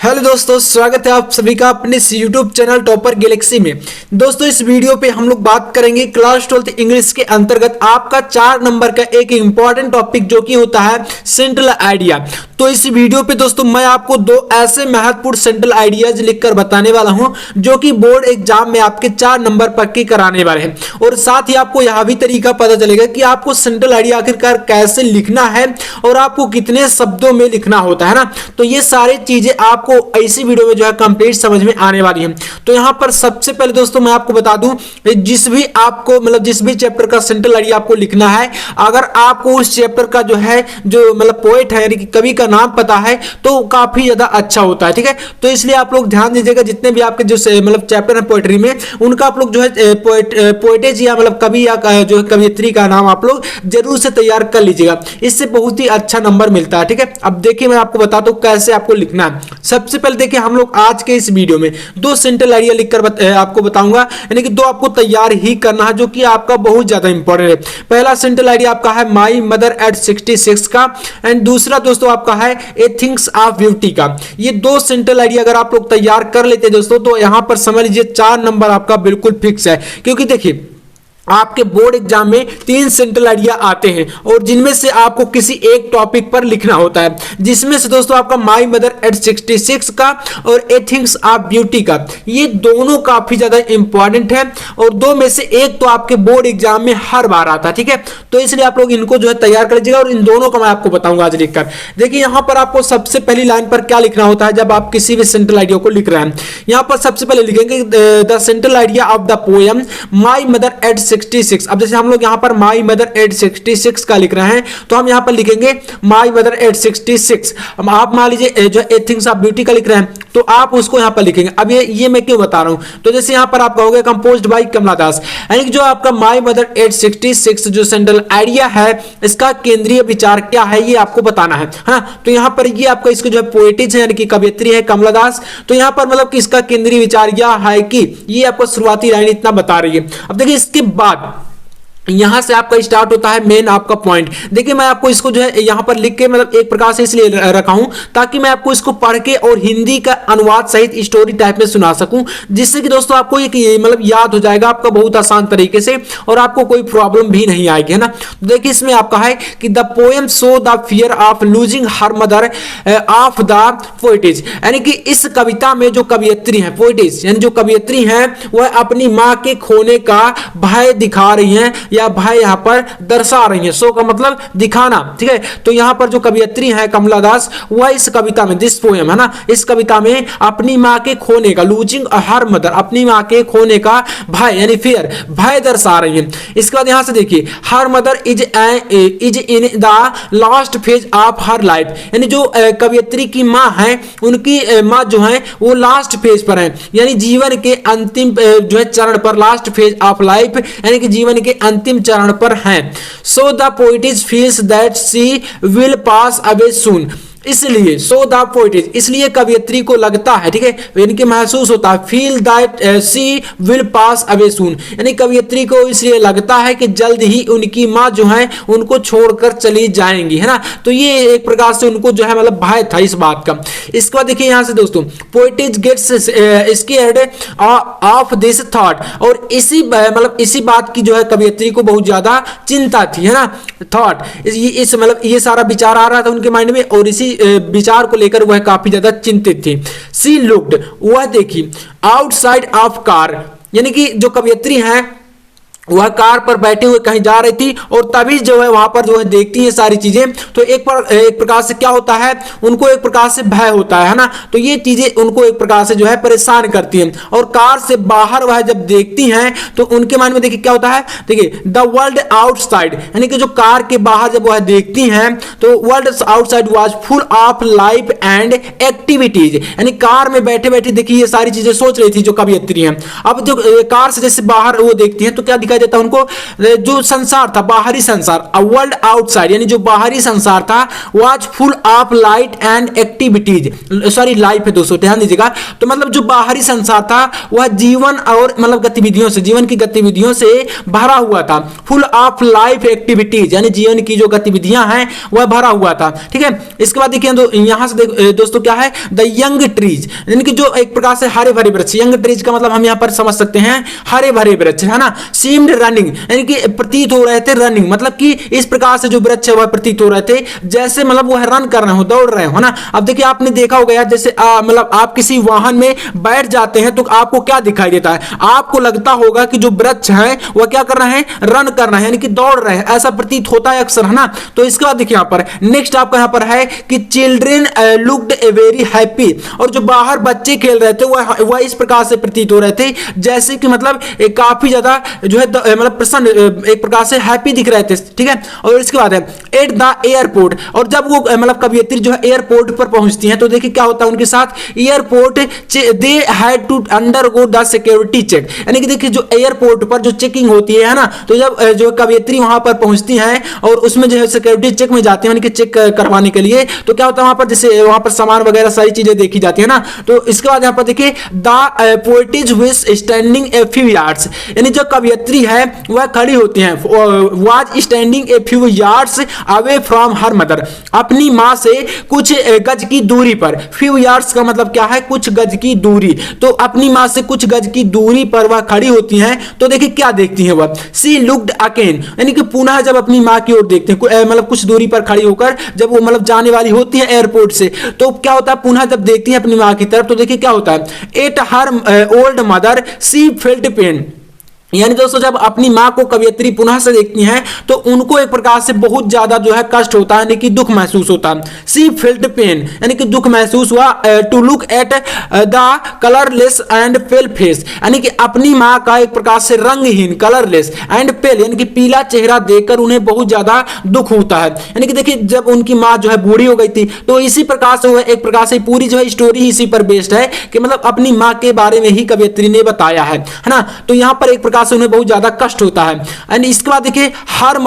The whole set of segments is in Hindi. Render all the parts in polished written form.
हेलो दोस्तों, स्वागत है आप सभी का अपने यूट्यूब चैनल टॉपर गैलेक्सी में। दोस्तों इस वीडियो पे हम लोग बात करेंगे क्लास 12th इंग्लिश के अंतर्गत आपका 4 नंबर का एक इंपॉर्टेंट टॉपिक जो कि होता है सेंट्रल आइडिया। तो इस वीडियो पे दोस्तों मैं आपको दो ऐसे महत्वपूर्ण सेंट्रल आइडियाज लिखकर बताने वाला हूं जो कि बोर्ड एग्जाम में आपके 4 नंबर पक्के कराने वाले हैं, और साथ ही आपको यह भी तरीका पता चलेगा कि आपको सेंट्रल आइडिया आखिरकार कैसे लिखना है और आपको कितने शब्दों में लिखना होता है ना। तो ये सारी चीजें आपको इसी वीडियो में जो है कंप्लीट समझ में आने वाली है। तो यहां पर सबसे पहले दोस्तों मैं आपको बता दूं, जिस भी चैप्टर का सेंट्रल आइडिया आपको लिखना है, अगर आपको उस चैप्टर का जो पोएट है यानी कि कवि का नाम पता है तो काफी ज्यादा अच्छा होता है। ठीक है, तो इसलिए आप लोग ध्यान दीजिएगा, जितने भी आपके जो चैप्टर है पोएट्री में, उनका आप लोग जो है पोएटेज या कवि या जो कवियत्री का नाम आप लोग जरूर से तैयार कर लीजिएगा, इससे बहुत ही अच्छा नंबर मिलता है। ठीक है, अब देखिए मैं आपको बताता हूं कैसे आपको लिखना है। सबसे पहले देखिए हम लोग आज के इस वीडियो में दो सेंट्रल आइडिया लिखकर आपको बताऊंगा, यानी कि दो आपको तैयार ही करना है जो कि आपका बहुत ज्यादा इंपॉर्टेंट है। पहला सेंट्रल आइडिया आपका है माई मदर एट 66 का, एंड दूसरा दोस्तों आपका है ए थिंग्स ऑफ ब्यूटी का। ये दो सेंट्रल आइडिया अगर आप लोग तैयार कर लेते हैं दोस्तों, तो यहां पर समझ लीजिए 4 नंबर आपका बिल्कुल फिक्स है। क्योंकि देखिए आपके बोर्ड एग्जाम में 3 सेंट्रल आइडिया आते हैं और जिनमें से आपको किसी एक टॉपिक पर लिखना होता है, जिसमें से दोस्तों आपका माई मदर एट 66 का और ए थिंग्स ऑफ ब्यूटी का, ये दोनों काफी ज्यादा इंपॉर्टेंट है और दो में से एक तो आपके बोर्ड एग्जाम में हर बार आता है। ठीक है, तो इसलिए आप लोग इनको जो है तैयार कर लीजिएगा और इन दोनों का मैं आपको बताऊंगा आज लिखकर। देखिए यहां पर आपको सबसे पहली लाइन पर क्या लिखना होता है जब आप किसी भी सेंट्रल आइडिया को लिख रहे हैं। यहां पर सबसे पहले लिखेंगे the central idea of the poem my mother eight 66। अब जैसे हम लोग यहां पर माई मदर एट 66 का लिख रहे हैं, तो हम यहां पर लिखेंगे माई मदर एट 66। आप मान लीजिए जो ए थिंग्स ऑफ ब्यूटी का लिख रहे हैं तो आप उसको यहां पर लिखेंगे। अब ये मैं क्यों बता रहा हूं, तो जैसे यहां पर आप कहोगे कंपोज्ड बाय कमला दास, यानी कि जो आपका माई मदर एट 66 जो सेंट्रल आइडिया है, इसका केंद्रीय विचार क्या है ये आपको बताना है ना। तो यहां पर ये आपका इसको जो है पोएटिज है यानी कि कवियत्री है कमला दास, तो यहां पर कि इसका केंद्रीय विचार यह है कि ये आपको शुरुआती लाइन इतना बता रही है। अब देखिए इसके बाद यहां से आपका स्टार्ट होता है मेन आपका पॉइंट। देखिए मैं आपको इसको जो है यहां पर लिख के एक प्रकार से इसलिए रखा हूं ताकि मैं आपको इसको पढ़ के और हिंदी का अनुवाद सहित स्टोरी टाइप में सुना सकूं, जिससे कि दोस्तों आपको एक याद हो जाएगा आपका बहुत आसान तरीके से और आपको कोई प्रॉब्लम भी नहीं आएगी, है ना। तो देखिए इसमें आपका है कि the poem show the fear of losing her mother of the poetess, यानी कि इस कविता में जो कवियत्री है पोएटिज यानी जो कवियत्री है वह अपनी मां के खोने का भय दिखा रही है या भय यहां पर दर्शा रही है। सो का मतलब दिखाना। ठीक है, तो यहां पर जो कवियत्री है कमला दास वह इस कविता में दिस पोएम है ना, इस कविता में अपनी मां के खोने का लूजिंग हर मदर अपनी मां के खोने का भय यानी फियर भय दर्शा रही है। इसके बाद यहां से देखिए her mother is in the last phase of her life, यानी जो कवियत्री की मां है उनकी मां जो है वो लास्ट फेज पर है, यानी जीवन के अंतिम जो है चरण पर, लास्ट फेज ऑफ लाइफ यानी कि जीवन के अंतिम चरण पर हैं। So the poetess feels that she will pass away soon, इसलिए सो द पोएटिज इसलिए कवियत्री को लगता है, ठीक है, यानी कि महसूस होता है, feel that she will pass away soon, यानी कवियत्री को इसलिए लगता है कि जल्द ही उनकी मां जो है उनको छोड़कर चली जाएंगी, है ना। तो ये एक प्रकार से उनको जो है भय था इस बात का। इसके बाद देखिए यहां से दोस्तों poetess gets scared of this thought, और इसी बात की जो है कवियत्री को बहुत ज्यादा चिंता थी, है ना। थॉट ये सारा विचार आ रहा था उनके माइंड में और इसी विचार को लेकर वह काफी ज्यादा चिंतित थी। सी लुक्ड वह देखी आउटसाइड ऑफ कार, यानी कि जो कवियत्री है वह कार पर बैठे हुए कहीं जा रही थी और तभी जो है वहां पर जो है देखती है सारी चीजें, तो एक प्रकार से क्या होता है उनको एक प्रकार से भय होता है ना। तो ये चीजें उनको एक प्रकार से जो है परेशान करती हैं और कार से बाहर वह जब देखती हैं तो उनके मन में देखिए क्या होता है, देखिए द वर्ल्ड आउटसाइड, यानी कि जो कार के बाहर जब वह देखती हैं तो world outside was full of life and activities, यानी कार में बैठे बैठे देखिए ये सारी चीजें सोच रही थी जो कवियत्री हैं। अब जो कार से जैसे बाहर वो देखती हैं तो क्या दिखाई दिखाई देता है उनको जो संसार था, बाहरी संसार, अ वर्ल्ड आउटसाइड, यानी जो बाहरी संसार था was full of light and activities, sorry life है दोस्तों, ध्यान दीजिएगा। तो मतलब जो बाहरी संसार था वह जीवन और मतलब गतिविधियों से, जीवन की गतिविधियों से भरा हुआ था। फुल ऑफ लाइफ एक्टिविटीज, यानी जीवन की जो गतिविधियां हैं वह भरा हुआ था, ठीक है। इसके बाद देखिए यहां से दोस्तों क्या है, द यंग ट्रीज, यानी कि जो एक प्रकार से हरे भरे वृक्ष, यंग ट्रीज का मतलब हम यहां पर समझ सकते हैं हरे भरे वृक्ष, है ना। सीम्ड रनिंग, यानी कि प्रतीत हो रहे थे, रनिंग मतलब कि इस प्रकार से जो वृक्ष है वह प्रतीत हो रहे थे जैसे मतलब वह रन कर रहे हो, दौड़ रहे हो ना। अब देखिए आपने देखा होगा यार, जैसे मतलब आप किसी वाहन में बैठ जाते हैं तो आपको क्या दिखाई देता है, आपको लगता होगा कि जो वृक्ष है वह क्या कर रहे हैं, रन कर रहे हैं, यानी कि दौड़ रहे हैं, ऐसा प्रतीत होता है अक्सर, है ना। तो इसके बाद देखिए यहाँ पर नेक्स्ट आपका यहाँ पर है कि चिल्ड्रेन लुक्ड वेरी हैप्पी, और जो बाहर बच्चे खेल रहे थे वह इस प्रकार से प्रतीत हो रहे थे जैसे कि मतलब काफी ज्यादा जो है मतलब प्रसन्न, एक प्रकार से हैप्पी दिख रहे थे, ठीक है। और इसके बाद है एट द एयरपोर्ट, और जब वो मतलब कवियत्री जो है एयरपोर्ट पर पहुंचती हैं तो देखिए क्या होता है उनके साथ, airport they had to undergo the security check, यानी कि देखिए जो एयरपोर्ट पर जो चेकिंग होती है ना, तो जब जो कवियत्री वहां पर पहुंचती हैं और उसमें जो है सिक्योरिटी चेक में जाती है, यानी कि चेक करवाने के लिए, तो क्या होता है वहां पर जैसे वहां पर सामान वगैरह सारी चीजें देखी जाती है ना। तो इसके बाद यहाँ पर देखिए the poetess was standing a few yards, यानी जो कवियत्री है वह खड़ी होती हैं, was standing a few yards away from her mother, अपनी मां से कुछ गज की दूरी पर, फ्यू यार्ड्स का मतलब क्या है, कुछ गज की दूरी, तो अपनी मां से कुछ गज की दूरी पर वह खड़ी होती हैं। तो देखिए क्या देखती हैं वह, सी लुक्ड अगेन, यानी कि पुनः जब अपनी मां की ओर देखते हैं, मतलब कुछ दूरी पर खड़ी होकर जब वो मतलब जाने वाली होती है एयरपोर्ट से, तो क्या होता है पुनः जब देखती है अपनी मां की तरफ, तो देखिए क्या होता है, at her old mother she felt pain, यानी दोस्तों जब अपनी मां को कवियत्री पुनः से देखती हैं तो उनको एक प्रकार से बहुत ज्यादा जो है कष्ट होता है, यानी कि दुख महसूस होता है। सी फेल्ट पेन, यानी कि दुख महसूस हुआ, to look at the colourless and pale face, यानी कि अपनी मां का एक प्रकार से रंगहीन, कलरलेस एंड पेल, यानी कि पीला चेहरा देखकर उन्हें बहुत ज्यादा दुख होता है। यानी कि देखिए जब उनकी मां जो है बूढ़ी हो गई थी तो इसी प्रकार से एक प्रकार से पूरी जो है स्टोरी इसी पर बेस्ड है कि मतलब अपनी मां के बारे में ही कवियत्री ने बताया है ना। तो यहां पर एक प्रकार से उन्हें बहुत ज्यादा कष्ट होता है। एंड इसके बाद देखिए her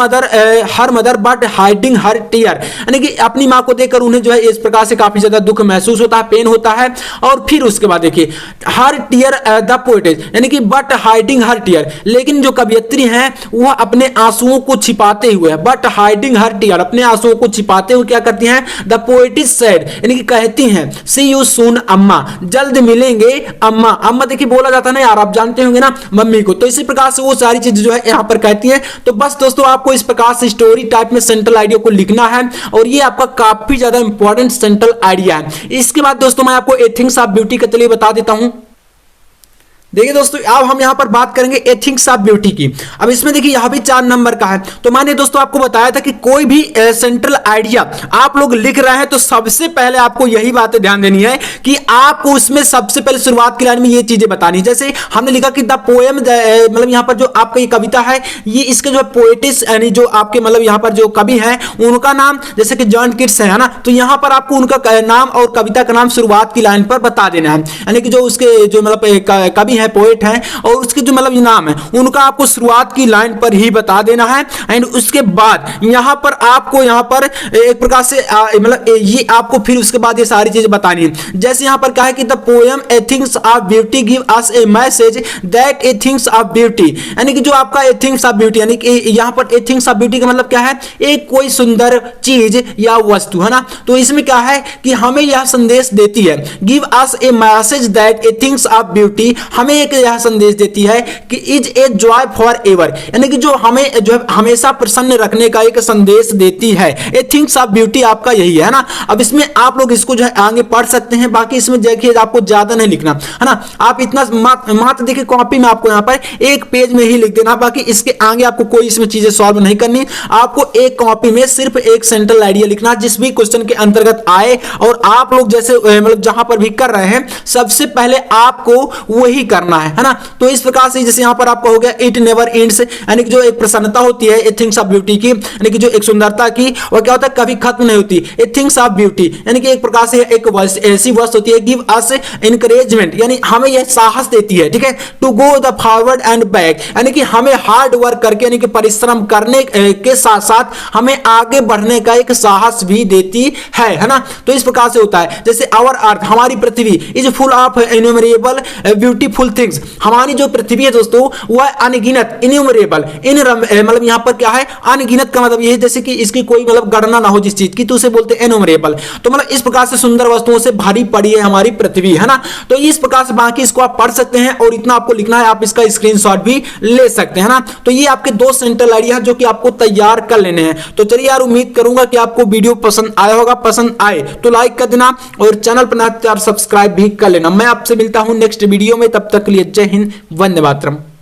mother but hiding her tear, यानी कि अपनी मां को देखकर उन्हें जो है इस प्रकार से काफी ज्यादा दुख महसूस होता है, पेन होता है। और फिर उसके बाद देखिए हर टीयर द पोएटेज, यानी कि बट हाइडिंग हर टीयर, लेकिन जो कवियत्री हैं वह अपने आंसुओं को छिपाते हुए, बट हाइडिंग हर टीयर, अपने आंसुओं को छिपाते हुए क्या करती हैं, द पोएटेज सेड, यानी कि कहती हैं सी यू सून अम्मा, जल्द मिलेंगे अम्मा। अम्मा देखिए बोला जाता है ना यार, आप जानते होंगे ना मम्मी को, तो इसी प्रकार से वो सारी चीजें जो है यहां पर कहती हैं। तो बस दोस्तों आपको इस प्रकार से स्टोरी टाइप में सेंट्रल आइडिया को लिखना है और ये आपका काफी ज्यादा इंपॉर्टेंट सेंट्रल आइडिया है। इसके बाद दोस्तों मैं आपको एथिक्स ऑफ ब्यूटी के चलिए बता देता हूं। देखिए दोस्तों अब हम यहां पर बात करेंगे एथिक्स ऑफ ब्यूटी की। अब इसमें देखिए यहां भी 4 नंबर का है। तो मैंने दोस्तों आपको बताया था कि कोई भी सेंट्रल आइडिया आप लोग लिख रहे हैं तो सबसे पहले आपको यही बातें ध्यान देनी है कि आपको उसमें सबसे पहले शुरुआत की लाइन में ये चीजें बतानी। जैसे हमने लिखा कि द पोएम, मतलब यहां पर जो आपका ये कविता है ये इसके जो पोएटिस यानी जो आपके मतलब यहां पर जो कवि है उनका नाम जैसे कि जॉन किट्स है ना, तो यहां पर आपको उनका नाम और कविता का नाम शुरुआत की लाइन पर बता देना है। यानी कि जो उसके जो मतलब कवि है, पोएट है और उसके जो मतलब नाम है उनका आपको शुरुआत की लाइन पर ही बता देना है। एंड उसके बाद यहां पर आपको यहां पर एक प्रकार से मतलब ये आपको फिर उसके बाद ये सारी चीजें बतानी है। जैसे यहां पर कहा है कि the poem ethics of beauty give us A message that ethics of beauty, यानी कि जो आपका एथिक्स ऑफ ब्यूटी, यानी कि यहां पर एथिक्स ऑफ ब्यूटी का मतलब क्या है, एक कोई सुंदर चीज या वस्तु है ना। तो इसमें क्या है कि हमें यह संदेश देती है, give us A message that ethics of beauty, हमें एक यह संदेश देती है कि is a joy for ever, यानी कि जो हमें जो हमेशा प्रसन्न रखने का एक संदेश देती है। एथिक्स ऑफ ब्यूटी आपका यही है ना। अब इसमें आप लोग इसको जो है आगे पढ़ सकते हैं, बाकी इसमें देखिए आपको ज्यादा नहीं लिखना है ना। आप इतना मात्र देखिए कॉपी में आपको यहाँ पर एक पेज में ही लिख देना, बाकी इसके आगे आपको कोई इसमें चीजें सॉल्व नहीं करनी। आपको एक कॉपी में सिर्फ एक सेंट्रल आइडिया लिखना जिस भी क्वेश्चन के अंतर्गत आए, और आप लोग जैसे मतलब जहां पर भी कर रहे हैं सबसे पहले आपको वही करना करना है ना। तो इस प्रकार से जैसे यहाँ पर आपका हो गया इट नेवर एंड्स, यानी कि जो एक प्रसन्नता होती है ए थिंग्स ऑफ ब्यूटी की, यानी कि जो एक सुंदरता की, और क्या होता है कभी खत्म नहीं होती। ए थिंग्स ऑफ ब्यूटी यानी कि एक प्रकार से एक ऐसी वस्तु होती है गिव अस एनकरेजमेंट, यानी हमें यह साहस देती है, ठीक है, to go the forward and back, यानी कि हमें हार्ड वर्क करके यानी कि परिश्रम करने के साथ साथ हमें आगे बढ़ने का एक साहस भी देती है ना। तो इस प्रकार से होता है जैसे आवर अर्थ, हमारी पृथ्वी is full of innumerable beautiful things, हमारी जो पृथ्वी है दोस्तों वह अनगिनत, इन्यूमरेबल इन मतलब यहां पर क्या है अनगिनत का मतलब ये है जैसे कि इसकी कोई मतलब गणना ना हो जिस चीज की, तो उसे बोलते हैं इन्यूमरेबल। तो मतलब इस प्रकार से सुंदर वस्तुओं से भरी पड़ी है हमारी पृथ्वी, है ना। तो इस प्रकार से बाकी इसको आप पढ़ सकते हैं और इतना आपको लिखना है, आप इसका स्क्रीनशॉट भी ले सकते हैं ना। तो ये आपके दो सेंट्रल आइडिया जो कि आपको तैयार कर लेने हैं। तो चलिए यार, उम्मीद करूंगा कि आपको वीडियो पसंद आया होगा, पसंद आए तो लाइक कर देना और चैनल पर नया सब्सक्राइब भी कर लेना। मैं आपसे मिलता हूं नेक्स्ट वीडियो में, तब तक के लिए जय हिंद, वंदे मातरम।